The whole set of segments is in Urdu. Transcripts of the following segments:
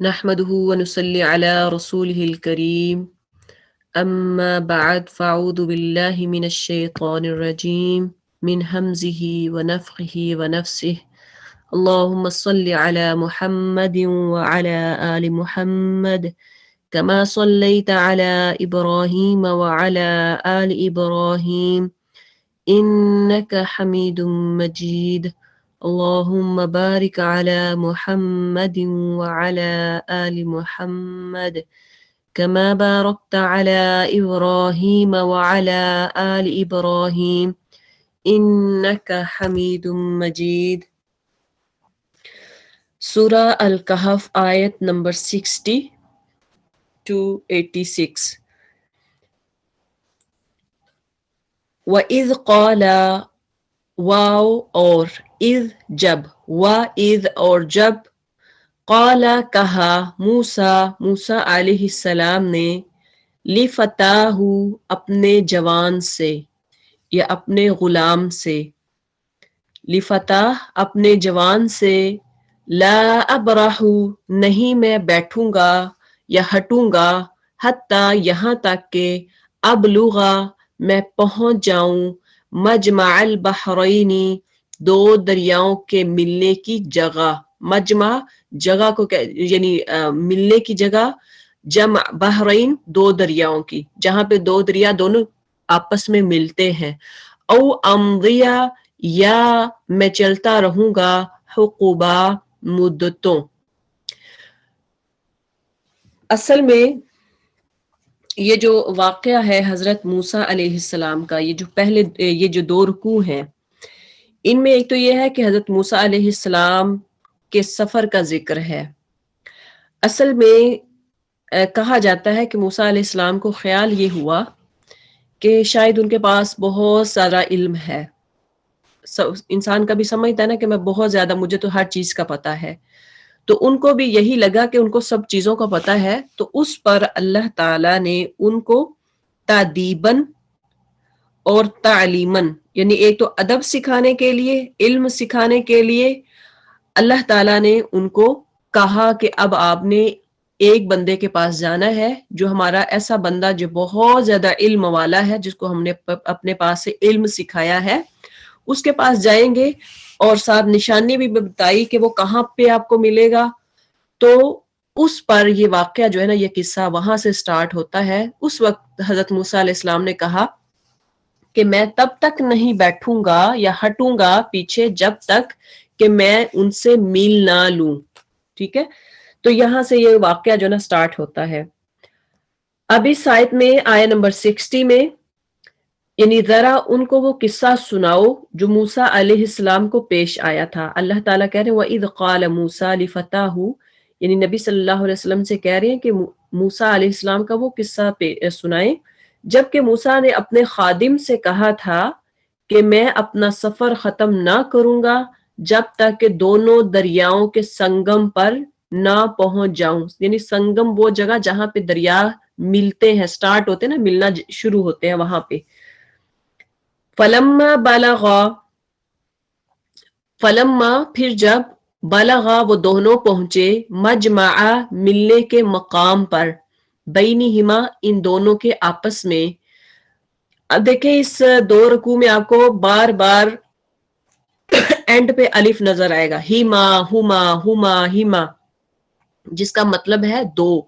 نحمده ونصلي على رسوله الكريم أما بعد فأعوذ بالله من الشيطان الرجيم من همزه ونفخه ونفسه اللهم صل على محمد وعلى آل محمد كما صليت على إبراهيم وعلى آل إبراهيم إنك حميد مجيد اللهم بارك على محمد وعلى آل محمد كما باركت على إبراهيم وعلى آل إبراهيم إنك حميد مجيد. Surah Al-Kahf ayat number 60 to 86. وَإِذْ قَالَ واو اور اذ جب وَإِذْ اور جب قَالَ کہا موسیٰ علیہ السلام نے لِفَتَاهُ اپنے جوان سے یا اپنے غلام سے لِفَتَاهُ اپنے جوان سے لا ابرح نہیں میں بیٹھوں گا یا ہٹوں گا حتی یہاں تک کہ ابلغا میں پہنچ جاؤں مجمع البحرینی دو دریاؤں کے ملنے کی جگہ مجمع جگہ کو یعنی ملنے کی جگہ جمع بحرین دو دریاؤں کی جہاں پہ دو دریا دونوں آپس میں ملتے ہیں او امضیا یا میں چلتا رہوں گا حقوبا مدتوں. اصل میں یہ جو واقعہ ہے حضرت موسیٰ علیہ السلام کا یہ جو دو رکوع ہیں ان میں ایک تو یہ ہے کہ حضرت موسیٰ علیہ السلام کے سفر کا ذکر ہے. اصل میں کہا جاتا ہے کہ موسیٰ علیہ السلام کو خیال یہ ہوا کہ شاید ان کے پاس بہت سارا علم ہے. انسان کبھی سمجھتا ہے نا کہ میں بہت زیادہ مجھے تو ہر چیز کا پتہ ہے تو ان کو بھی یہی لگا کہ ان کو سب چیزوں کا پتہ ہے تو اس پر اللہ تعالیٰ نے ان کو تادیباً اور تعلیماً یعنی ایک تو ادب سکھانے کے لیے علم سکھانے کے لیے اللہ تعالیٰ نے ان کو کہا کہ اب آپ نے ایک بندے کے پاس جانا ہے جو ہمارا ایسا بندہ جو بہت زیادہ علم والا ہے جس کو ہم نے اپنے پاس سے علم سکھایا ہے اس کے پاس جائیں گے اور ساتھ نشانی بھی بتائی کہ وہ کہاں پہ آپ کو ملے گا. تو اس پر یہ واقعہ جو ہے نا یہ قصہ وہاں سے سٹارٹ ہوتا ہے. اس وقت حضرت موسیٰ علیہ السلام نے کہا کہ میں تب تک نہیں بیٹھوں گا یا ہٹوں گا پیچھے جب تک کہ میں ان سے میل نہ لوں. ٹھیک ہے تو یہاں سے یہ واقعہ جو نا سٹارٹ ہوتا ہے. اب اس آیت میں آیت نمبر 60 میں یعنی ذرا ان کو وہ قصہ سناؤ جو موسیٰ علیہ السلام کو پیش آیا تھا. اللہ تعالیٰ کہہ رہے ہیں وَإِذْ قَالَ مُوسَىٰ لِفَتَاهُ یعنی نبی صلی اللہ علیہ وسلم سے کہہ رہے ہیں کہ موسیٰ علیہ السلام کا وہ قصہ سنائیں جبکہ موسیٰ نے اپنے خادم سے کہا تھا کہ میں اپنا سفر ختم نہ کروں گا جب تک کہ دونوں دریاؤں کے سنگم پر نہ پہنچ جاؤں. یعنی سنگم وہ جگہ جہاں پہ دریا ملتے ہیں سٹارٹ ہوتے ہیں نا ملنا شروع ہوتے ہیں وہاں پہ. فلما پھر جب بلغا وہ دونوں پہنچے مجمع ملنے کے مقام پر بینہما ان دونوں کے آپس میں. اب دیکھیں اس دو رکوع میں آپ کو بار بار اینڈ پہ الف نظر آئے گا ہیما ہما ہما ہیما جس کا مطلب ہے دو.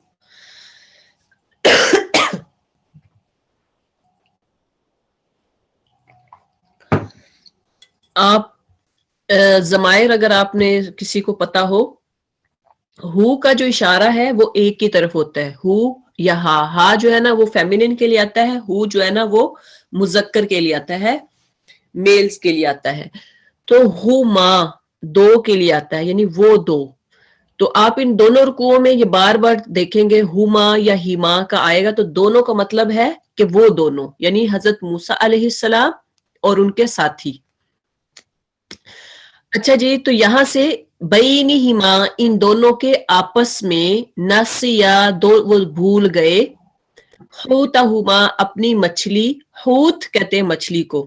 آپ ضمائر اگر آپ نے کسی کو پتا ہو کا جو اشارہ ہے وہ ایک کی طرف ہوتا ہے ہو یا ہا جو ہے نا وہ فیمینن کے لیے آتا ہے ہو جو ہے نا وہ مذکر کے لیے آتا ہے میلز کے لیے آتا ہے. تو ہما دو کے لیے آتا ہے یعنی وہ دو. تو آپ ان دونوں رکوعوں میں یہ بار بار دیکھیں گے ہما یا ہیما کا آئے گا تو دونوں کا مطلب ہے کہ وہ دونوں یعنی حضرت موسیٰ علیہ السلام اور ان کے ساتھی. اچھا جی تو یہاں سے بینہما ان دونوں کے آپس میں نسیا دو وہ بھول گئے حوتہما اپنی مچھلی حوت کہتے ہیں مچھلی کو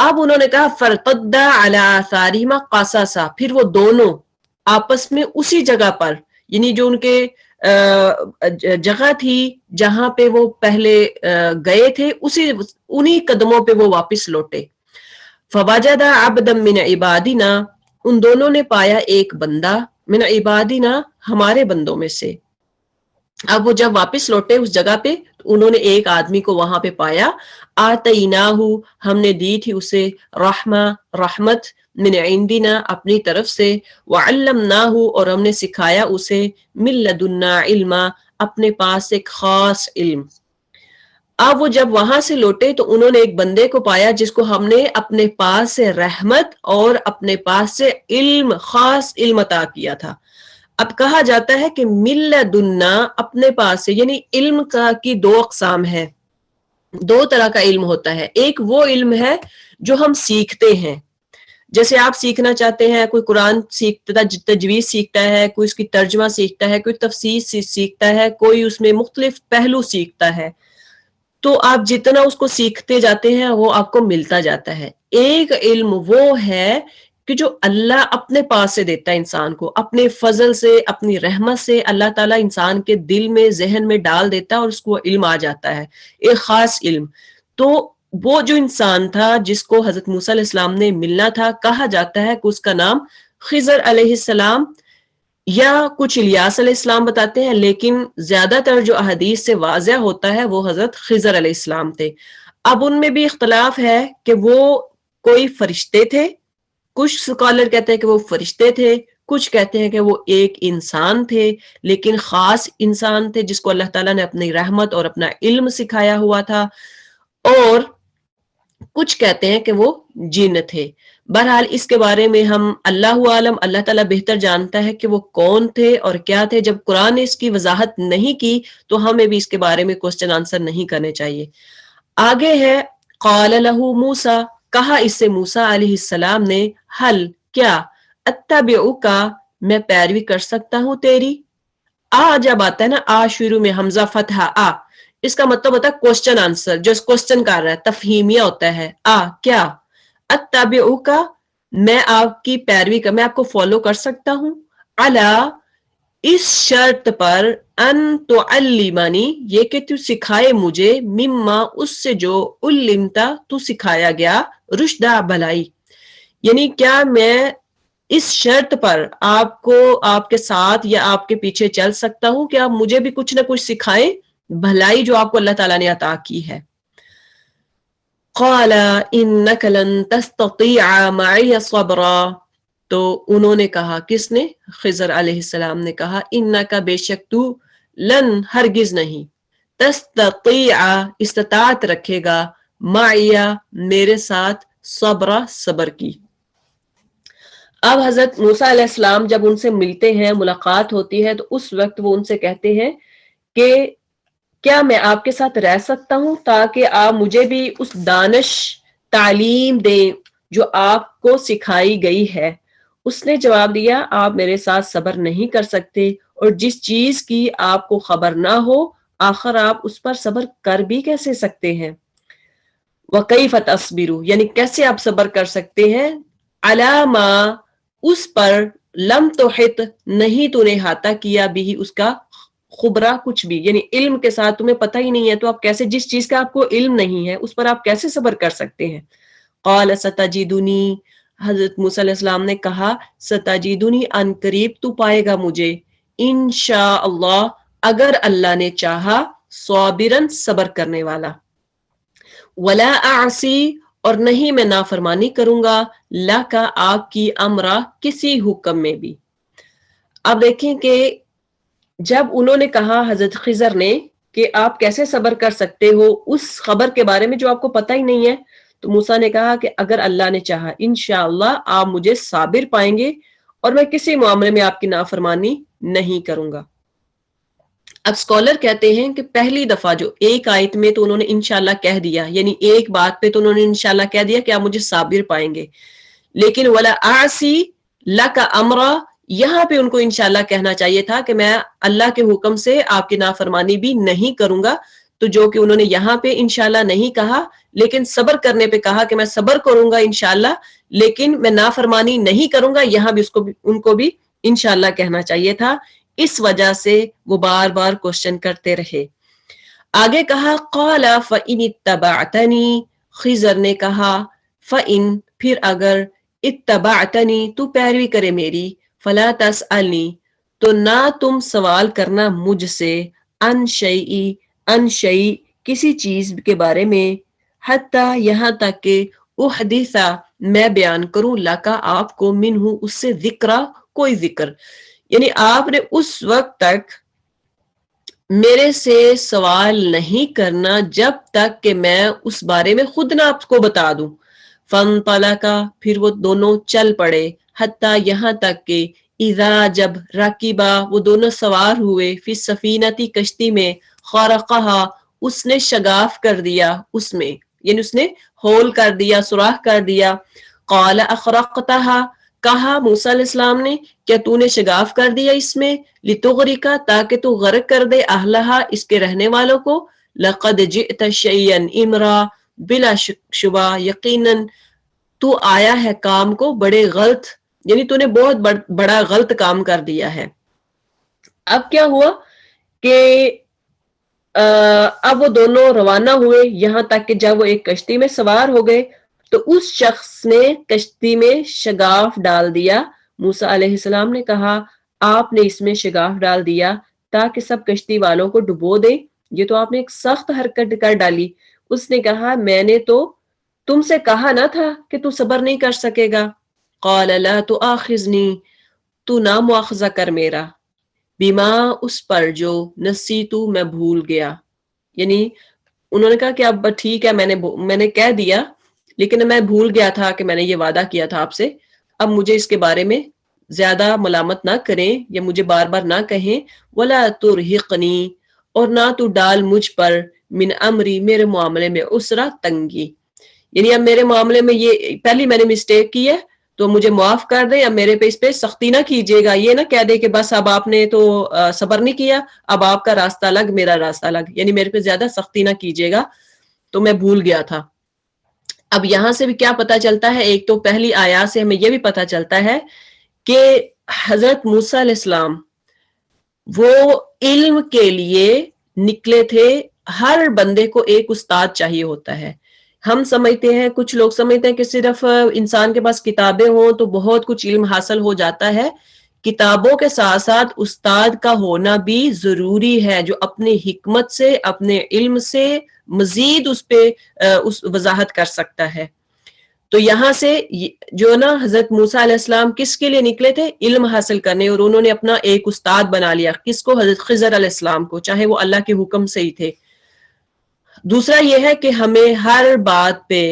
اب انہوں نے کہا فرتدا علی آثارہما قصصا، پھر وہ دونوں آپس میں اسی جگہ پر، یعنی جو ان کے جگہ تھی جہاں پہ وہ پہلے گئے تھے، انہی قدموں پہ وہ واپس لوٹے. فوجد عبدا من عبادنا، ان دونوں نے پایا ایک بندہ، من عبادنا ہمارے بندوں میں سے. اب وہ جب واپس لوٹے اس جگہ پہ تو انہوں نے ایک آدمی کو وہاں پہ پایا. آتیناہ، ہم نے دی تھی اسے رحمت من عندنا اپنی طرف سے، وعلمناہ اور ہم نے سکھایا اسے من لدنا علما اپنے پاس ایک خاص علم. اب وہ جب وہاں سے لوٹے تو انہوں نے ایک بندے کو پایا جس کو ہم نے اپنے پاس سے رحمت اور اپنے پاس سے علم، خاص علم عطا کیا تھا. اب کہا جاتا ہے کہ من لدنا اپنے پاس سے، یعنی علم کی دو اقسام ہے، دو طرح کا علم ہوتا ہے. ایک وہ علم ہے جو ہم سیکھتے ہیں، جیسے آپ سیکھنا چاہتے ہیں، کوئی قرآن سیکھتا، تجوید سیکھتا ہے، کوئی اس کی ترجمہ سیکھتا ہے، کوئی تفسیر سیکھتا ہے، کوئی اس میں مختلف پہلو سیکھتا ہے، تو آپ جتنا اس کو سیکھتے جاتے ہیں وہ آپ کو ملتا جاتا ہے. ایک علم وہ ہے کہ جو اللہ اپنے پاس سے دیتا ہے انسان کو، اپنے فضل سے، اپنی رحمت سے اللہ تعالیٰ انسان کے دل میں، ذہن میں ڈال دیتا ہے اور اس کو علم آ جاتا ہے، ایک خاص علم. تو وہ جو انسان تھا جس کو حضرت موسیٰ علیہ السلام نے ملنا تھا، کہا جاتا ہے کہ اس کا نام خضر علیہ السلام یا کچھ الیاس علیہ السلام بتاتے ہیں، لیکن زیادہ تر جو احادیث سے واضح ہوتا ہے وہ حضرت خضر علیہ السلام تھے. اب ان میں بھی اختلاف ہے کہ وہ کوئی فرشتے تھے، کچھ سکالر کہتے ہیں کہ وہ فرشتے تھے، کچھ کہتے ہیں کہ وہ ایک انسان تھے، لیکن خاص انسان تھے جس کو اللہ تعالیٰ نے اپنی رحمت اور اپنا علم سکھایا ہوا تھا، اور کچھ کہتے ہیں کہ وہ جن تھے. بہرحال اس کے بارے میں ہم اللہ عالم، اللہ تعالیٰ بہتر جانتا ہے کہ وہ کون تھے اور کیا تھے. جب قرآن نے اس کی وضاحت نہیں کی تو ہمیں بھی اس کے بارے میں کوسچن آنسر نہیں کرنے چاہیے. آگے ہے قال لہ موسیٰ، کہا اس سے موسیٰ علیہ السلام نے، حل کیا، اتبعک میں پیروی کر سکتا ہوں تیری. جب آتا ہے نا آ شروع میں حمزہ فتح آ، اس کا مطلب ہوتا ہے کوسچن آنسر، جو کوسچن کر رہا ہے، تفہیمیہ ہوتا ہے. کیا، اتبعک میں آپ کی پیروی کا، میں آپ کو فالو کر سکتا ہوں، علی اس شرط پر، ان تعلمنی یہ کہ تو سکھائے مجھے، مما اس سے جو علمتا تو سکھایا گیا، رشدہ بھلائی. یعنی کیا میں اس شرط پر آپ کو، آپ کے ساتھ یا آپ کے پیچھے چل سکتا ہوں کہ آپ مجھے بھی کچھ نہ کچھ سکھائیں، بھلائی جو آپ کو اللہ تعالیٰ نے عطا کی ہے. قال انک لن تستطیع معی صبرا، تو انہوں نے کہا، کس نے، خضر علیہ السلام نے کہا، انک بے شک تو، لن ہرگز نہیں، تستطیع استطاعت رکھے گا، معی میرے ساتھ، صبرا صبر کی. اب حضرت موسیٰ علیہ السلام جب ان سے ملتے ہیں، ملاقات ہوتی ہے، تو اس وقت وہ ان سے کہتے ہیں کہ کیا میں آپ کے ساتھ رہ سکتا ہوں تاکہ آپ مجھے بھی اس دانش تعلیم دیں جو آپ کو سکھائی گئی ہے. اس نے جواب دیا، آپ میرے ساتھ صبر نہیں کر سکتے، اور جس چیز کی آپ کو خبر نہ ہو آخر آپ اس پر صبر کر بھی کیسے سکتے ہیں. وَكَيْفَ تَصْبِرُ یعنی کیسے آپ صبر کر سکتے ہیں، عَلَى مَا اس پر، لم تحط نہیں تو نے احاطہ کیا بھی اس کا، خبرہ کچھ بھی، یعنی علم کے ساتھ تمہیں پتہ ہی نہیں ہے تو آپ کیسے، جس چیز کا آپ کو علم نہیں ہے اس پر آپ کیسے صبر کر سکتے ہیں. قال ستجدنی، حضرت موسیٰ علیہ السلام نے کہا، ستجدنی ان قریب تو پائے گا مجھے، انشاءاللہ اگر اللہ نے چاہا، صابرن صبر کرنے والا، ولا اعصی اور نہیں میں نافرمانی کروں گا، لک آپ کی، امرا کسی حکم میں بھی. اب دیکھیں کہ جب انہوں نے کہا حضرت خضر نے کہ آپ کیسے صبر کر سکتے ہو اس خبر کے بارے میں جو آپ کو پتہ ہی نہیں ہے، تو موسیٰ نے کہا کہ اگر اللہ نے چاہا انشاءاللہ آپ مجھے صابر پائیں گے اور میں کسی معاملے میں آپ کی نافرمانی نہیں کروں گا. اب اسکالر کہتے ہیں کہ پہلی دفعہ جو ایک آیت میں تو انہوں نے انشاءاللہ کہہ دیا، یعنی ایک بات پہ تو انہوں نے انشاءاللہ کہہ دیا کہ آپ مجھے صابر پائیں گے، لیکن ولا اعصی لک امرا یہاں پہ ان کو انشاءاللہ کہنا چاہیے تھا کہ میں اللہ کے حکم سے آپ کی نافرمانی بھی نہیں کروں گا. تو جو کہ انہوں نے یہاں پہ انشاءاللہ نہیں کہا لیکن صبر کرنے پہ کہا کہ میں صبر کروں گا انشاءاللہ لیکن میں نافرمانی نہیں کروں گا، یہاں بھی ان کو بھی انشاءاللہ کہنا چاہیے تھا. اس وجہ سے وہ بار بار کوشچن کرتے رہے. آگے کہا قال فإن اتبعتنی، خضر نے کہا فإن پھر اگر اتبعتنی تو پیروی کرے میری، فلا تسألنی تو نہ تم سوال کرنا مجھ سے، ان شیء کسی چیز کے بارے میں، حتی یہاں تک کہ احدث میں بیان کروں لکا آپ کو منہ اس سے ذکرہ کوئی ذکر، یعنی آپ نے اس وقت تک میرے سے سوال نہیں کرنا جب تک کہ میں اس بارے میں خود نہ آپ کو بتا دوں. فانطلقا پھر وہ دونوں چل پڑے، حتی یہاں تک کہ اذا جب راکبا وہ دونوں سوار ہوئے، فی السفینتی کشتی میں، خرقہا اس نے شگاف کر دیا اس میں، یعنی اس نے ہول کر دیا، سوراخ کر دیا. قال اخرقتہا کہا موسیٰ علیہ السلام نے کیا تو نے شگاف کر دیا اس میں، لتغرقا تاکہ تو غرق کر دے، اہلہا اس کے رہنے والوں کو. لقد جئت شیئا امرا بلا شبہ یقیناً تو آیا ہے کام کو بڑے غلط، یعنی تو نے بہت بڑا غلط کام کر دیا ہے. اب کیا ہوا کہ اب وہ دونوں روانہ ہوئے یہاں تک کہ جب وہ ایک کشتی میں سوار ہو گئے تو اس شخص نے کشتی میں شگاف ڈال دیا. موسیٰ علیہ السلام نے کہا آپ نے اس میں شگاف ڈال دیا تاکہ سب کشتی والوں کو ڈبو دے، یہ تو آپ نے ایک سخت حرکت کر ڈالی. اس نے کہا میں نے تو تم سے کہا نہ تھا کہ تو صبر نہیں کر سکے گا. قال لا تؤاخذنی تو نہ مواخذہ کر میرا، بیما اس پر جو نسیتو میں بھول گیا، یعنی انہوں نے کہا کہ اب ٹھیک ہے میں نے کہہ دیا لیکن میں بھول گیا تھا کہ میں نے یہ وعدہ کیا تھا آپ سے، اب مجھے اس کے بارے میں زیادہ ملامت نہ کریں یا مجھے بار بار نہ کہیں. ولا ترہقنی اور نہ تو ڈال مجھ پر، من امری میرے معاملے میں، عسرا تنگی، یعنی اب میرے معاملے میں یہ پہلی میں نے مسٹیک کی ہے تو مجھے معاف کر دیں، اب میرے پہ اس پہ سختی نہ کیجیے گا، یہ نہ کہہ دے کہ بس اب آپ نے تو صبر نہیں کیا، اب آپ کا راستہ الگ میرا راستہ الگ، یعنی میرے پہ زیادہ سختی نہ کیجیے گا، تو میں بھول گیا تھا. اب یہاں سے بھی کیا پتا چلتا ہے، ایک تو پہلی آیات سے ہمیں یہ بھی پتا چلتا ہے کہ حضرت موسیٰ علیہ السلام وہ علم کے لیے نکلے تھے. ہر بندے کو ایک استاد چاہیے ہوتا ہے. ہم سمجھتے ہیں، کچھ لوگ سمجھتے ہیں کہ صرف انسان کے پاس کتابیں ہوں تو بہت کچھ علم حاصل ہو جاتا ہے. کتابوں کے ساتھ ساتھ استاد کا ہونا بھی ضروری ہے جو اپنی حکمت سے، اپنے علم سے مزید اس پہ وضاحت کر سکتا ہے. تو یہاں سے جو نا حضرت موسیٰ علیہ السلام کس کے لیے نکلے تھے، علم حاصل کرنے، اور انہوں نے اپنا ایک استاد بنا لیا. کس کو؟ حضرت خضر علیہ السلام کو، چاہے وہ اللہ کے حکم سے ہی تھے. دوسرا یہ ہے کہ ہمیں ہر بات پہ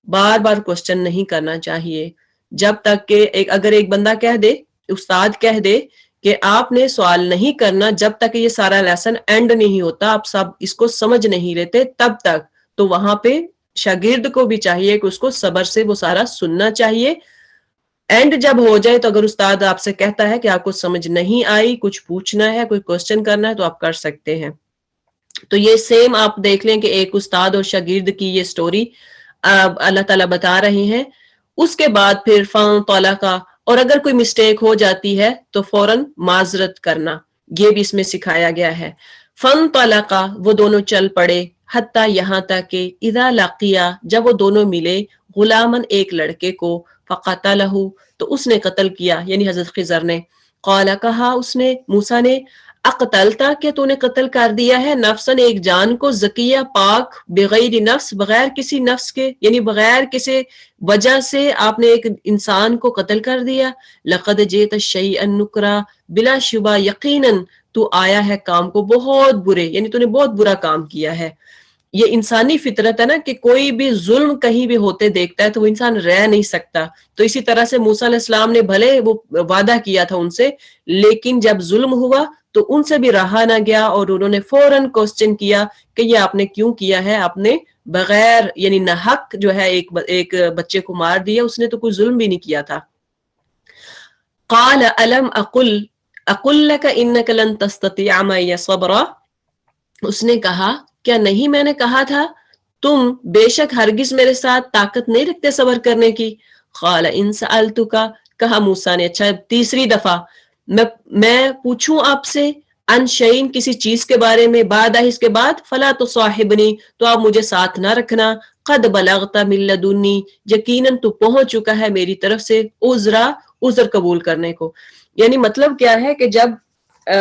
بار بار کوسچن نہیں کرنا چاہیے، جب تک کہ اگر ایک بندہ کہہ دے، استاد کہہ دے کہ آپ نے سوال نہیں کرنا جب تک کہ یہ سارا لیسن اینڈ نہیں ہوتا، آپ سب اس کو سمجھ نہیں لیتے تب تک، تو وہاں پہ شاگرد کو بھی چاہیے کہ اس کو صبر سے وہ سارا سننا چاہیے. اینڈ جب ہو جائے تو اگر استاد آپ سے کہتا ہے کہ آپ کو سمجھ نہیں آئی، کچھ پوچھنا ہے، کوئی کوسچن کرنا ہے، تو آپ کر سکتے ہیں. تو یہ سیم آپ دیکھ لیں کہ ایک استاد اور شاگرد کی یہ سٹوری اللہ تعالیٰ بتا رہے ہیں. اس کے بعد پھر فانطلقا، اور اگر کوئی مسٹیک ہو جاتی ہے تو فوراً معذرت کرنا، یہ بھی اس میں سکھایا گیا ہے. فانطلقا وہ دونوں چل پڑے، حتی یہاں تک کہ اذا لقیا جب وہ دونوں ملے، غلامن ایک لڑکے کو، فقتلہ تو اس نے قتل کیا، یعنی حضرت خضر نے. قال کہا اس نے موسیٰ نے، اقتلتا کہ تو نے قتل کر دیا ہے، نفسن ایک جان کو، زکیہ پاک، بغیر نفس بغیر کسی نفس کے، یعنی بغیر کسی وجہ سے آپ نے ایک انسان کو قتل کر دیا. لقد جئت شیئا نکرا بلا شبہ یقیناً تو آیا ہے کام کو بہت برے، یعنی تو نے بہت برا کام کیا ہے. یہ انسانی فطرت ہے نا کہ کوئی بھی ظلم کہیں بھی ہوتے دیکھتا ہے تو وہ انسان رہ نہیں سکتا. تو اسی طرح سے موسیٰ علیہ السلام نے بھلے وہ وعدہ کیا تھا ان سے، لیکن جب ظلم ہوا تو ان سے بھی رہا نہ گیا اور انہوں نے فوراً کوسچن کیا کہ یہ آپ نے کیوں کیا ہے، آپ نے بغیر یعنی ناحق جو ہے ایک بچے کو مار دیا، اس نے تو کوئی ظلم بھی نہیں کیا تھا. قال الم اقل لك انك لن تستطيع معي صبرا، اس نے کہا کیا نہیں میں نے کہا تھا تم بے شک ہرگز میرے ساتھ طاقت نہیں رکھتے صبر کرنے کی. قال ان سألتک، کہا موسیٰ نے اچھا تیسری دفعہ میں پوچھوں آپ سے ان شیئن کسی چیز کے بارے میں بعد اس کے بعد فلا تصاحبنی، تو آپ مجھے ساتھ نہ رکھنا. قد بلغت من لدنی، یقیناً تو پہنچ چکا ہے میری طرف سے عذر قبول کرنے کو. یعنی مطلب کیا ہے کہ جب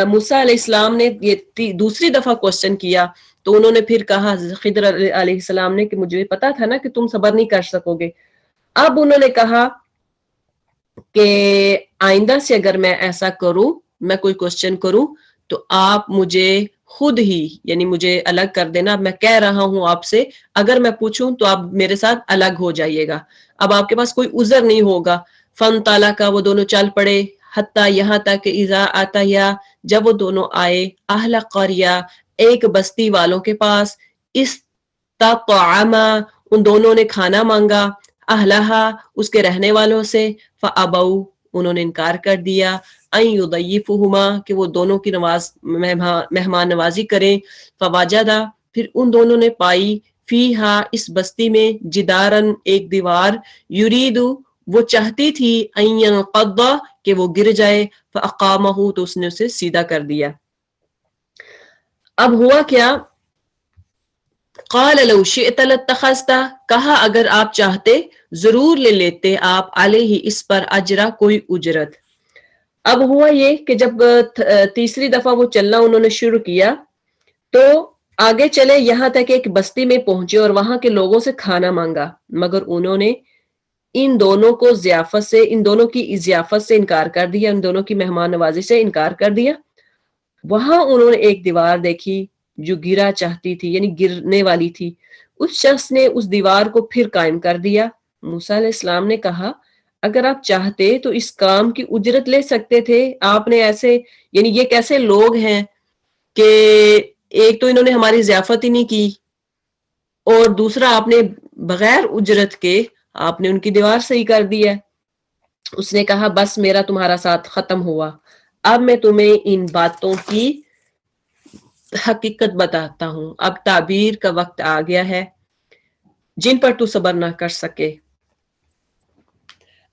موسیٰ علیہ السلام نے یہ دوسری دفعہ کوسچن کیا تو انہوں نے پھر کہا خضر علیہ السلام نے کہ مجھے پتا تھا نا کہ تم صبر نہیں کر سکو گے. اب انہوں نے کہا کہ آئندہ سے اگر میں ایسا کروں، میں کوئی کوسچن کروں تو آپ مجھے خود ہی یعنی مجھے الگ کر دینا. میں کہہ رہا ہوں آپ سے اگر میں پوچھوں تو آپ میرے ساتھ الگ ہو جائیے گا، اب آپ کے پاس کوئی عذر نہیں ہوگا. فن تالا کا وہ دونوں چل پڑے حتیٰ یہاں تک کہ اذا آتا یا جب وہ دونوں آئے اہل قریہ ایک بستی والوں کے پاس، استطعما ان دونوں نے کھانا مانگا، اہلہا اس کے رہنے والوں سے، فابو انہوں نے انکار کر دیا، ان یضیفہما کہ وہ دونوں کی مہمان نوازی کریں. فواجدا پھر ان دونوں نے پائی فیہا اس بستی میں جدارن ایک دیوار، یرید وہ چاہتی تھی ان ینقض کہ وہ گر جائے، فاقامہ تو اس نے اسے سیدھا کر دیا. اب ہوا کیا، قال لو شئت لاتخذت کہا اگر آپ چاہتے ضرور لے لیتے آپ علیہ اس پر اجرا کوئی اجرت. اب ہوا یہ کہ جب تیسری دفعہ وہ چلنا انہوں نے شروع کیا تو آگے چلے یہاں تک ایک بستی میں پہنچے اور وہاں کے لوگوں سے کھانا مانگا، مگر انہوں نے ان دونوں کی ضیافت سے انکار کر دیا، ان دونوں کی مہمان نوازی سے انکار کر دیا. وہاں انہوں نے ایک دیوار دیکھی جو گرا چاہتی تھی یعنی گرنے والی تھی، اس شخص نے اس دیوار کو پھر قائم کر دیا. موسیٰ علیہ السلام نے کہا اگر آپ چاہتے تو اس کام کی اجرت لے سکتے تھے، آپ نے ایسے یعنی یہ کیسے لوگ ہیں کہ ایک تو انہوں نے ہماری ضیافت ہی نہیں کی اور دوسرا آپ نے بغیر اجرت کے آپ نے ان کی دیوار صحیح کر دی ہے. اس نے کہا بس میرا تمہارا ساتھ ختم ہوا، اب میں تمہیں ان باتوں کی حقیقت بتاتا ہوں، اب تعبیر کا وقت آ گیا ہے جن پر تو صبر نہ کر سکے.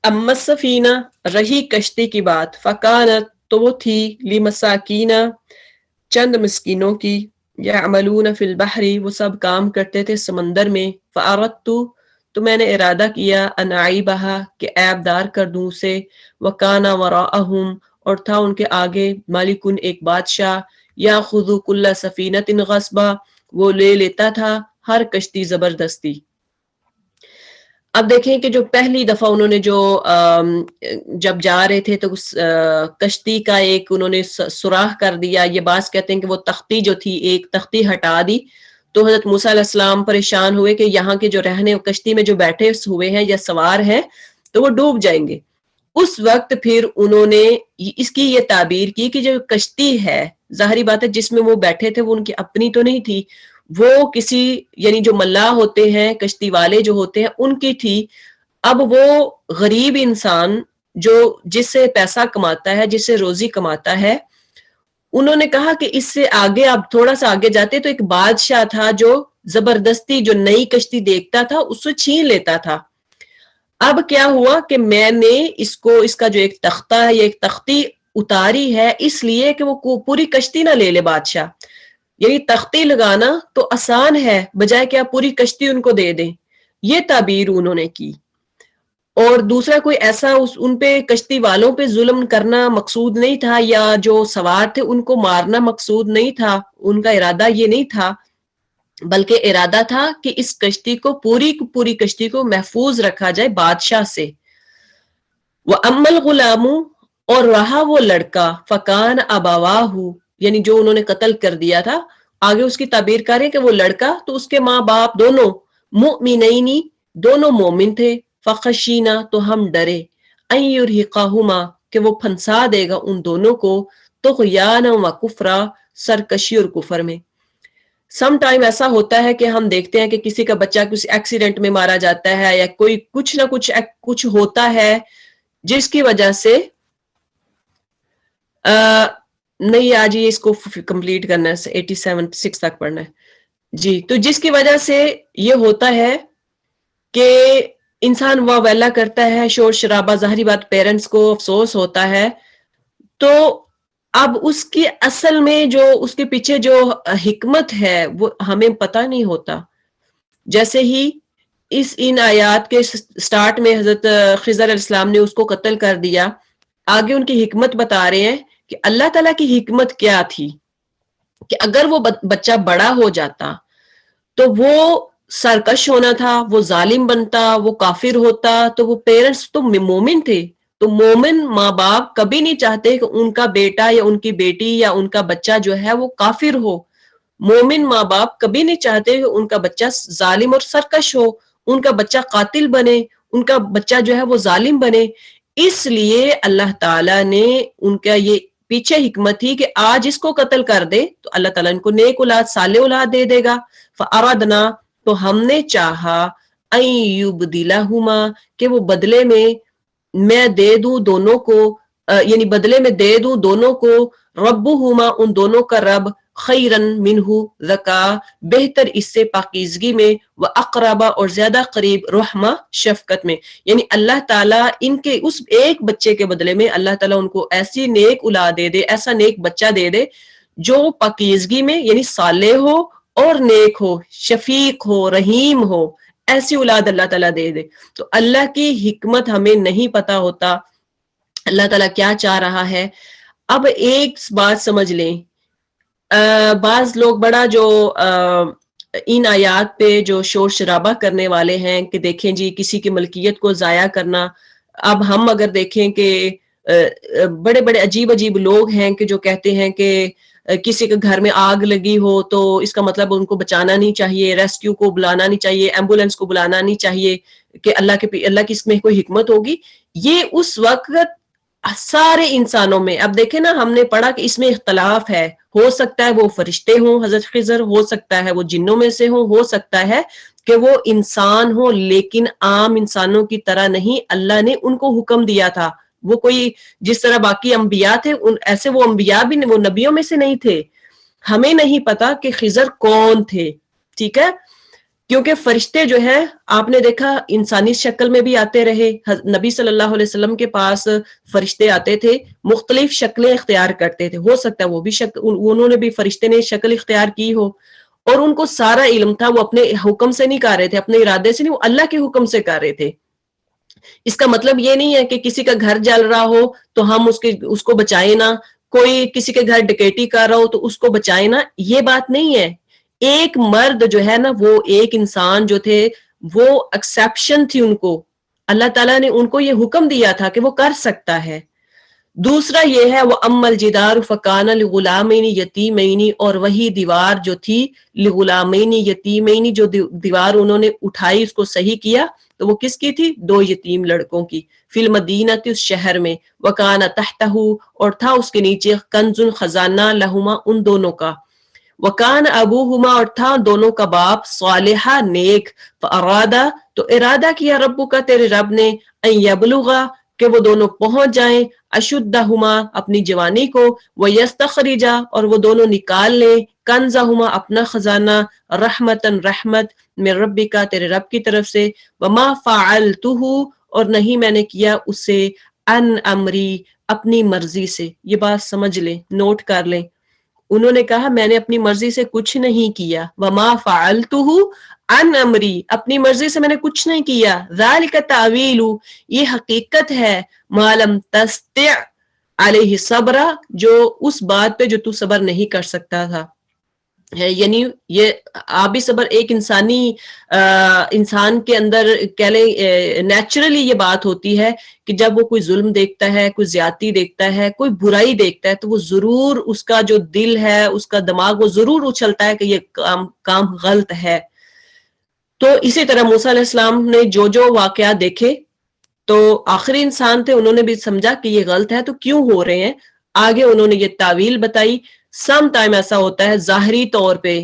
اما السفینہ رہی کشتی کی بات، فکانت تو وہ تھی لمساکینہ چند مسکینوں کی، یعملون فی البحر وہ سب کام کرتے تھے سمندر میں، فاردت تو میں نے ارادہ کیا ان اعیبہا کہ عیب دار کر دوں اسے، وکان وراءہم اور تھا ان کے آگے مالکن ایک بادشاہ، یاخذ کل سفینۃ غصبا وہ لے لیتا تھا ہر کشتی زبردستی. اب دیکھیں کہ جو پہلی دفعہ انہوں نے جو جب جا رہے تھے تو اس کشتی کا ایک انہوں نے سوراخ کر دیا، یہ بعض کہتے ہیں کہ وہ تختی جو تھی ایک تختی ہٹا دی تو حضرت موسیٰ علیہ السلام پریشان ہوئے کہ یہاں کے جو رہنے کشتی میں جو بیٹھے ہوئے ہیں یا سوار ہیں تو وہ ڈوب جائیں گے. اس وقت پھر انہوں نے اس کی یہ تعبیر کی کہ جو کشتی ہے ظاہری بات ہے جس میں وہ بیٹھے تھے وہ ان کی اپنی تو نہیں تھی، وہ کسی یعنی جو ملاح ہوتے ہیں کشتی والے جو ہوتے ہیں ان کی تھی. اب وہ غریب انسان جو جس سے پیسہ کماتا ہے جس سے روزی کماتا ہے، انہوں نے کہا کہ اس سے آگے آپ تھوڑا سا آگے جاتے تو ایک بادشاہ تھا جو زبردستی جو نئی کشتی دیکھتا تھا اس سے چھین لیتا تھا. اب کیا ہوا کہ میں نے اس کا جو ایک تختہ ہے یہ ایک تختی اتاری ہے اس لیے کہ وہ پوری کشتی نہ لے لے بادشاہ، یعنی تختی لگانا تو آسان ہے بجائے کہ آپ پوری کشتی ان کو دے دیں، یہ تعبیر انہوں نے کی. اور دوسرا کوئی ایسا ان پہ کشتی والوں پہ ظلم کرنا مقصود نہیں تھا یا جو سوار تھے ان کو مارنا مقصود نہیں تھا، ان کا ارادہ یہ نہیں تھا بلکہ ارادہ تھا کہ اس کشتی کو پوری کشتی کو محفوظ رکھا جائے بادشاہ سے. وَأَمَّا الْغُلَامُ اور رہا وہ لڑکا، فَكَانَ أَبَوَاهُ یعنی جو انہوں نے قتل کر دیا تھا، آگے اس کی تعبیر کریں کہ وہ لڑکا تو اس کے ماں باپ دونوں مؤمنین دونوں مومن تھے، فخشینا تو ہم ڈرے، ان یرہقہما کہ وہ پھنسا دے گا ان دونوں کو، طغیانا و کفرا سرکشی اور کفر میں. سم ٹائم ایسا ہوتا ہے کہ ہم دیکھتے ہیں کہ کسی کا بچہ کسی ایکسیڈنٹ میں مارا جاتا ہے یا کوئی کچھ نہ کچھ ہوتا ہے جس کی وجہ سے نہیں آج یہ اس کو کمپلیٹ کرنا ہے 87 6 تک پڑھنا ہے. جی تو جس کی وجہ سے یہ ہوتا ہے کہ انسان واویلا کرتا ہے، شور شرابہ، ظاہری بات پیرنٹس کو افسوس ہوتا ہے، تو اب اس کی اصل میں جو اس کے پیچھے جو حکمت ہے وہ ہمیں پتہ نہیں ہوتا. جیسے ہی ان آیات کے سٹارٹ میں حضرت خضر علیہ السلام نے اس کو قتل کر دیا، آگے ان کی حکمت بتا رہے ہیں کہ اللہ تعالیٰ کی حکمت کیا تھی کہ اگر وہ بچہ بڑا ہو جاتا تو وہ سرکش ہونا تھا، وہ ظالم بنتا، وہ کافر ہوتا، تو وہ پیرنٹس تو مومن تھے، تو مومن ماں باپ کبھی نہیں چاہتے کہ ان کا بیٹا یا ان کی بیٹی یا ان کا بچہ جو ہے وہ کافر ہو. مومن ماں باپ کبھی نہیں چاہتے کہ ان کا بچہ ظالم اور سرکش ہو، ان کا بچہ قاتل بنے، ان کا بچہ جو ہے وہ ظالم بنے. اس لیے اللہ تعالیٰ نے ان کا یہ پیچھے حکمت تھی کہ آج اس کو قتل کر دے تو اللہ تعالیٰ ان کو نیک اولاد، صالح اولاد دے دے گا. فَأَرَدْنَا، تو ہم نے چاہا، أَن يُبْدِلَهُمَا، کہ وہ بدلے میں دے دوں دونوں کو، یعنی بدلے میں دے دوں دونوں کو، ربہما، ان دونوں کا رب، خیرن منہ ذکا، بہتر اس سے پاکیزگی میں، واقربا، اور زیادہ قریب، رحمہ، شفقت میں. یعنی اللہ تعالیٰ ان کے اس ایک بچے کے بدلے میں اللہ تعالیٰ ان کو ایسی نیک اولاد دے دے، ایسا نیک بچہ دے دے جو پاکیزگی میں یعنی صالح ہو اور نیک ہو، شفیق ہو، رحیم ہو، ایسی اولاد اللہ تعالیٰ دے دے. تو اللہ کی حکمت ہمیں نہیں پتا ہوتا اللہ تعالیٰ کیا چاہ رہا ہے. اب ایک بات سمجھ لیں، بعض لوگ بڑا جو ان آیات پہ جو شور شرابہ کرنے والے ہیں کہ دیکھیں جی کسی کی ملکیت کو ضائع کرنا. اب ہم اگر دیکھیں کہ بڑے بڑے عجیب عجیب لوگ ہیں کہ جو کہتے ہیں کہ کسی کے گھر میں آگ لگی ہو تو اس کا مطلب ان کو بچانا نہیں چاہیے، ریسکیو کو بلانا نہیں چاہیے، ایمبولینس کو بلانا نہیں چاہیے کہ اللہ کی اس میں کوئی حکمت ہوگی. یہ اس وقت سارے انسانوں میں، اب دیکھیں نا ہم نے پڑھا کہ اس میں اختلاف ہے، ہو سکتا ہے وہ فرشتے ہوں حضرت خضر، ہو سکتا ہے وہ جنوں میں سے ہوں، ہو سکتا ہے کہ وہ انسان ہو، لیکن عام انسانوں کی طرح نہیں. اللہ نے ان کو حکم دیا تھا، وہ کوئی جس طرح باقی انبیاء تھے ایسے وہ انبیاء بھی وہ نبیوں میں سے نہیں تھے. ہمیں نہیں پتا کہ خضر کون تھے، ٹھیک ہے، کیونکہ فرشتے جو ہیں آپ نے دیکھا انسانی شکل میں بھی آتے رہے. نبی صلی اللہ علیہ وسلم کے پاس فرشتے آتے تھے، مختلف شکلیں اختیار کرتے تھے، ہو سکتا ہے وہ بھی انہوں نے بھی، فرشتے نے شکل اختیار کی ہو، اور ان کو سارا علم تھا، وہ اپنے حکم سے نہیں کر رہے تھے، اپنے ارادے سے نہیں، وہ اللہ کے حکم سے کر رہے تھے. اس کا مطلب یہ نہیں ہے کہ کسی کا گھر جل رہا ہو تو ہم اس کو بچائیں نہ، کوئی کسی کے گھر ڈکیٹی کر رہا ہو تو اس کو بچائیں نہ، یہ بات نہیں ہے. ایک مرد جو ہے نا، وہ ایک انسان جو تھے وہ ایکسیپشن تھی ان کو، اللہ تعالیٰ نے ان کو یہ حکم دیا تھا کہ وہ کر سکتا ہے. دوسرا یہ ہے وہ ام الجدار فکان لغلامین یتیمین، اور وہی دیوار جو تھی لغلامین یتیمین، جو دیوار انہوں نے اٹھائی اس کو صحیح کیا تو وہ کس کی تھی؟ 2 یتیم لڑکوں کی. فی المدینہ، اس شہر میں، وکان تحتہ، اور تھا اس کے نیچے، کنز خزانہ، لہما، ان دونوں کا، وکان ابوہما، اور تھا دونوں کا باپ، صالحہ، نیک، فارادہ، تو ارادہ کیا ربو کا، تیرے رب نے، ان یبلغا، کہ وہ دونوں پہنچ جائیں، اشدہما، اپنی جوانی کو، ویستخرجا، اور وہ دونوں نکال لیں، کنزہما، اپنا خزانہ، رحمتن، رحمت، من ربی کا، تیرے رب کی طرف سے، وما فعلتہ، اور نہیں میں نے کیا اسے، ان امری، اپنی مرضی سے. یہ بات سمجھ لیں، نوٹ کر لیں، انہوں نے کہا میں نے اپنی مرضی سے کچھ نہیں کیا، وما فعلتہ عن امری، اپنی مرضی سے میں نے کچھ نہیں کیا، ذالک تعویل، یہ حقیقت ہے، ما لم تستطع علیہ صبر، جو اس بات پہ جو تو صبر نہیں کر سکتا تھا. یعنی یہ آبی صبر ایک انسان کے اندر کہہ لیں نیچرلی یہ بات ہوتی ہے کہ جب وہ کوئی ظلم دیکھتا ہے، کوئی زیادتی دیکھتا ہے، کوئی برائی دیکھتا ہے، تو وہ ضرور اس کا جو دل ہے، اس کا دماغ، وہ ضرور اچھلتا ہے کہ یہ کام غلط ہے. تو اسی طرح موسیٰ علیہ السلام نے جو واقعات دیکھے تو آخری انسان تھے، انہوں نے بھی سمجھا کہ یہ غلط ہے تو کیوں ہو رہے ہیں. آگے انہوں نے یہ تعویل بتائی. سم ٹائم ایسا ہوتا ہے ظاہری طور پہ،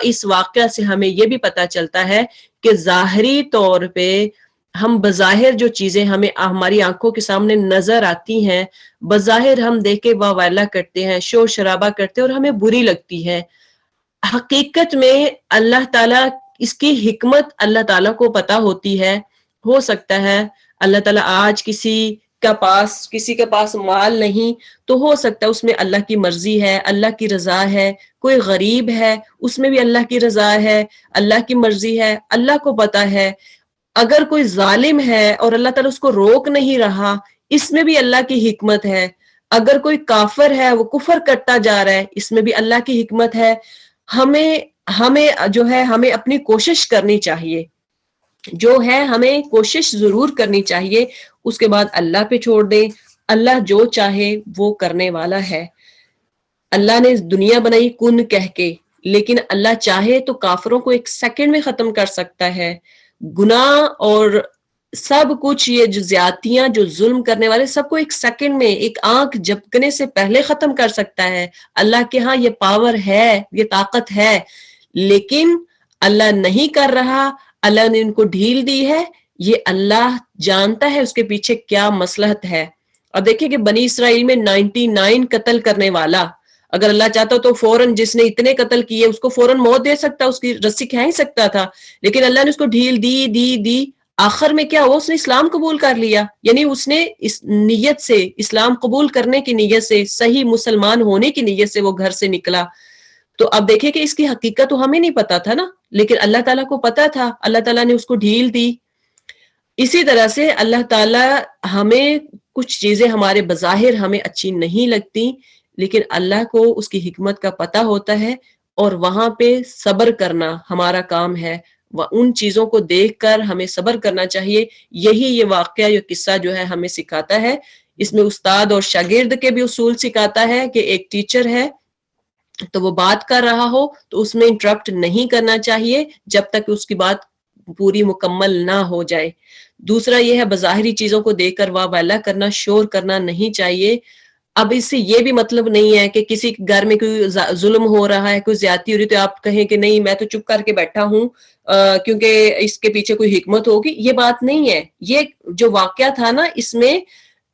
اس واقعہ سے ہمیں یہ بھی پتہ چلتا ہے کہ ظاہری طور پہ ہم بظاہر جو چیزیں ہمیں ہماری آنکھوں کے سامنے نظر آتی ہیں، بظاہر ہم دیکھ کے واویلا کرتے ہیں، شور شرابہ کرتے ہیں اور ہمیں بری لگتی ہے. حقیقت میں اللہ تعالیٰ اس کی حکمت اللہ تعالیٰ کو پتا ہوتی ہے. ہو سکتا ہے اللہ تعالیٰ آج کسی کے پاس مال نہیں تو ہو سکتا ہے اس میں اللہ کی مرضی ہے, اللہ کی رضا ہے. کوئی غریب ہے اس میں بھی اللہ کی رضا ہے, اللہ کی مرضی ہے, اللہ کو پتا ہے. اگر کوئی ظالم ہے اور اللہ تعالیٰ اس کو روک نہیں رہا, اس میں بھی اللہ کی حکمت ہے. اگر کوئی کافر ہے وہ کفر کرتا جا رہا ہے, اس میں بھی اللہ کی حکمت ہے. ہمیں جو ہے ہمیں اپنی کوشش کرنی چاہیے, جو ہے ہمیں کوشش ضرور کرنی چاہیے. اس کے بعد اللہ پہ چھوڑ دیں, اللہ جو چاہے وہ کرنے والا ہے. اللہ نے دنیا بنائی کن کہہ کے, لیکن اللہ چاہے تو کافروں کو ایک سیکنڈ میں ختم کر سکتا ہے. گناہ اور سب کچھ, یہ جو زیادتیاں, جو ظلم کرنے والے, سب کو ایک سیکنڈ میں, ایک آنکھ جھپکنے سے پہلے ختم کر سکتا ہے. اللہ کے ہاں یہ پاور ہے, یہ طاقت ہے, لیکن اللہ نہیں کر رہا. اللہ نے ان کو ڈھیل دی ہے. یہ اللہ جانتا ہے اس کے پیچھے کیا مصلحت ہے. اور دیکھیں کہ بنی اسرائیل میں 99 قتل کرنے والا, اگر اللہ چاہتا تو فوراً جس نے اتنے قتل کیے اس کو فوراً موت دے سکتا, اس کی رسی کھینچ ہی سکتا تھا, لیکن اللہ نے اس کو ڈھیل دی. آخر میں کیا ہوا, اس نے اسلام قبول کر لیا. یعنی اس نے اس نیت سے, اسلام قبول کرنے کی نیت سے, صحیح مسلمان ہونے کی نیت سے وہ گھر سے نکلا. تو اب دیکھیں کہ اس کی حقیقت تو ہمیں نہیں پتا تھا نا, لیکن اللہ تعالیٰ کو پتا تھا. اللہ تعالیٰ نے اس کو ڈھیل دی. اسی طرح سے اللہ تعالیٰ, ہمیں کچھ چیزیں ہمارے بظاہر ہمیں اچھی نہیں لگتی, لیکن اللہ کو اس کی حکمت کا پتہ ہوتا ہے, اور وہاں پہ صبر کرنا ہمارا کام ہے. ان چیزوں کو دیکھ کر ہمیں صبر کرنا چاہیے. یہی یہ واقعہ, یہ قصہ جو ہے ہمیں سکھاتا ہے. اس میں استاد اور شاگرد کے بھی اصول سکھاتا ہے کہ ایک ٹیچر ہے تو وہ بات کر رہا ہو تو اس میں انٹرپٹ نہیں کرنا چاہیے جب تک اس کی بات پوری مکمل نہ ہو جائے. دوسرا یہ ہے بظاہری چیزوں کو دیکھ کر واہ والا کرنا, شور کرنا نہیں چاہیے. اب اس سے یہ بھی مطلب نہیں ہے کہ کسی گھر میں کوئی ظلم ہو رہا ہے, کوئی زیادتی ہو رہی تو آپ کہیں کہ نہیں میں تو چپ کر کے بیٹھا ہوں کیونکہ اس کے پیچھے کوئی حکمت ہوگی. یہ بات نہیں ہے. یہ جو واقعہ تھا نا, اس میں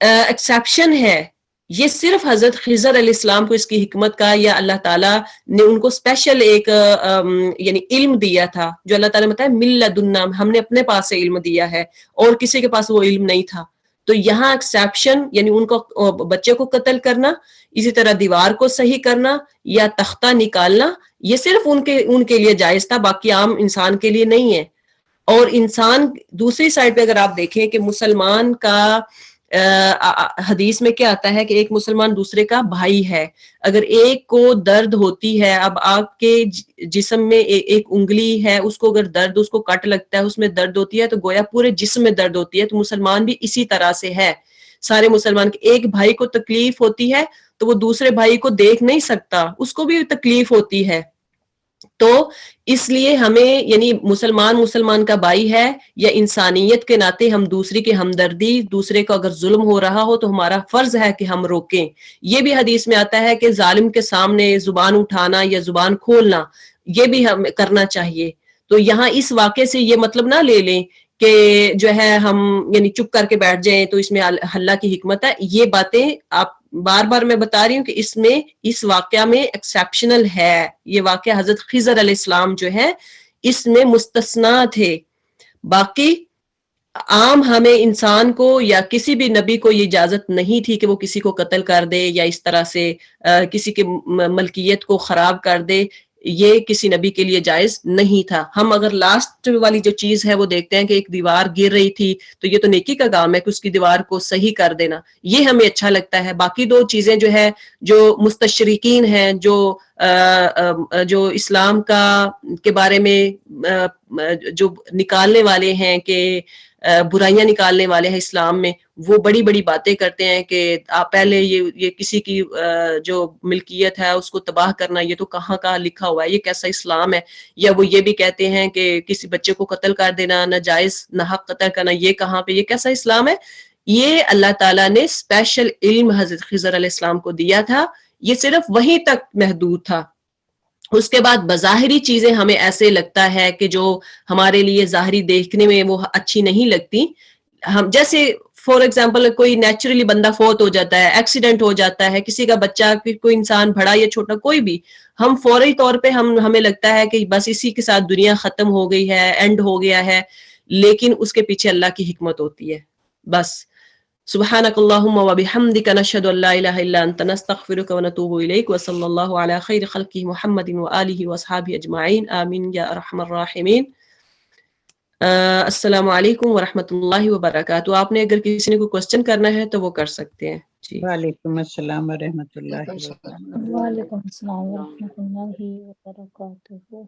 ایکسیپشن ہے. یہ صرف حضرت خضر علیہ السلام کو اس کی حکمت کا, یا اللہ تعالیٰ نے ان کو اسپیشل ایک یعنی علم دیا تھا, جو اللہ تعالیٰ نے بتایا من لدنا, ہم نے اپنے پاس سے علم دیا ہے, اور کسی کے پاس وہ علم نہیں تھا. تو یہاں ایکسیپشن یعنی ان کو بچے کو قتل کرنا, اسی طرح دیوار کو صحیح کرنا یا تختہ نکالنا, یہ صرف ان کے لیے جائز تھا, باقی عام انسان کے لیے نہیں ہے. اور انسان دوسری سائڈ پہ اگر آپ دیکھیں کہ مسلمان کا حدیث میں کیا آتا ہے کہ ایک مسلمان دوسرے کا بھائی ہے. اگر ایک کو درد ہوتی ہے, اب آپ کے جسم میں ایک انگلی ہے, اس کو اگر درد, اس کو کٹ لگتا ہے, اس میں درد ہوتی ہے, تو گویا پورے جسم میں درد ہوتی ہے. تو مسلمان بھی اسی طرح سے ہے. سارے مسلمان کے ایک بھائی کو تکلیف ہوتی ہے تو وہ دوسرے بھائی کو دیکھ نہیں سکتا, اس کو بھی تکلیف ہوتی ہے. تو اس لیے ہمیں یعنی مسلمان کا بھائی ہے, یا انسانیت کے ناطے ہم دوسری کی ہمدردی, دوسرے کو اگر ظلم ہو رہا ہو تو ہمارا فرض ہے کہ ہم روکیں. یہ بھی حدیث میں آتا ہے کہ ظالم کے سامنے زبان اٹھانا یا زبان کھولنا, یہ بھی ہمیں کرنا چاہیے. تو یہاں اس واقعے سے یہ مطلب نہ لے لیں کہ جو ہے ہم یعنی چپ کر کے بیٹھ جائیں تو اس میں اللہ کی حکمت ہے. یہ باتیں آپ بار بار میں بتا رہی ہوں کہ اس واقعہ میں ایکسیپشنل ہے. یہ واقعہ حضرت خضر علیہ السلام جو ہے اس میں مستثنا تھے. باقی عام ہمیں انسان کو یا کسی بھی نبی کو یہ اجازت نہیں تھی کہ وہ کسی کو قتل کر دے یا اس طرح سے کسی کی ملکیت کو خراب کر دے. یہ کسی نبی کے لیے جائز نہیں تھا. ہم اگر لاسٹ والی جو چیز ہے وہ دیکھتے ہیں کہ ایک دیوار گر رہی تھی, تو یہ تو نیکی کا کام ہے کہ اس کی دیوار کو صحیح کر دینا, یہ ہمیں اچھا لگتا ہے. باقی دو چیزیں جو ہے, جو مستشرقین ہیں, جو اسلام کے بارے میں جو نکالنے والے ہیں کہ برائیاں نکالنے والے ہیں اسلام میں, وہ بڑی بڑی باتیں کرتے ہیں کہ آپ پہلے یہ کسی کی جو ملکیت ہے اس کو تباہ کرنا, یہ تو کہاں کہاں لکھا ہوا ہے, یہ کیسا اسلام ہے. یا وہ یہ بھی کہتے ہیں کہ کسی بچے کو قتل کر دینا, ناجائز ناحق قتل کرنا, یہ کہاں پہ, یہ کیسا اسلام ہے. یہ اللہ تعالیٰ نے اسپیشل علم حضرت خضر علیہ السلام کو دیا تھا, یہ صرف وہیں تک محدود تھا. اس کے بعد بظاہری چیزیں ہمیں ایسے لگتا ہے کہ جو ہمارے لیے ظاہری دیکھنے میں وہ اچھی نہیں لگتی. ہم جیسے فار ایگزامپل کوئی نیچرلی بندہ فوت ہو جاتا ہے، ایکسیڈنٹ ہو جاتا ہے، کسی کا بچہ، کوئی انسان بڑا یا چھوٹا کوئی بھی، ہم فوری طور پہ ہمیں لگتا ہے کہ بس اسی کے ساتھ دنیا ختم ہو گئی ہے، اینڈ ہو گیا ہے، لیکن اس کے پیچھے اللہ کی حکمت ہوتی ہے. بس سبحانک اللہم وبحمدک نشہد ان لا الہ الا انت نستغفرک ونتوب الیک وصلی اللہ علی خیر خلقہ محمد وآلہ واصحابہ اجمعین آمین یا ارحم الراحمین. السلام علیکم ورحمۃ اللہ وبرکاتہ. آپ نے اگر کسی نے کوئی کوشچن کرنا ہے تو وہ کر سکتے ہیں. جی وعلیکم السلام ورحمۃ اللہ وبرکاتہ. وعلیکم السلام ورحمۃ اللہ وبرکاتہ.